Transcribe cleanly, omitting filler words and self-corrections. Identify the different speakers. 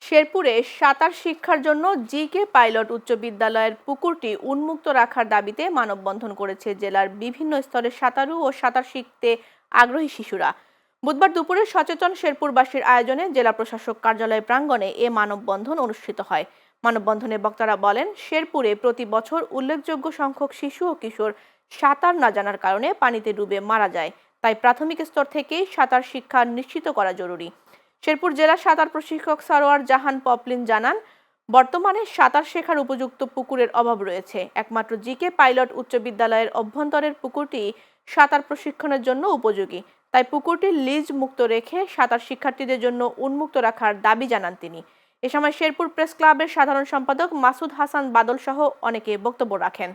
Speaker 1: শেরপুরে সাঁতার শিক্ষার জন্য জিকে পাইলট উচ্চ বিদ্যালয়ের পুকুরটি উন্মুক্ত রাখার দাবিতে মানববন্ধন করেছে জেলার বিভিন্ন স্তরের সাঁতারু ও সাঁতার শিখতে আগ্রহী শিশুরা। বুধবার দুপুরে সচেতন শেরপুরবাসীর আয়োজনে জেলা প্রশাসক কার্যালয় প্রাঙ্গণে এ মানববন্ধন অনুষ্ঠিত হয়। মানববন্ধনে বক্তারা বলেন, শেরপুরে প্রতি বছর উল্লেখযোগ্য সংখ্যক শিশু ও কিশোর সাঁতার না জানার কারণে পানিতে ডুবে মারা যায়। তাই প্রাথমিক স্তর থেকেই সাঁতার শিক্ষা নিশ্চিত করা জরুরি। শেরপুর জেলা সাঁতার প্রশিক্ষক সারোয়ার জাহান পপলিন জানান, বর্তমানে সাঁতার শেখার উপযুক্ত পুকুরের অভাব রয়েছে। একমাত্র জিকে পাইলট উচ্চ বিদ্যালয়ের অভ্যন্তরের পুকুরটি সাঁতার প্রশিক্ষণের জন্য উপযোগী। তাই পুকুরটি লিজ মুক্ত রেখে সাঁতার শিক্ষার্থীদের জন্য উন্মুক্ত রাখার দাবি জানান তিনি। এ সময় শেরপুর প্রেস ক্লাবের সাধারণ সম্পাদক মাসুদ হাসান বাদল সহ অনেকে বক্তব্য রাখেন।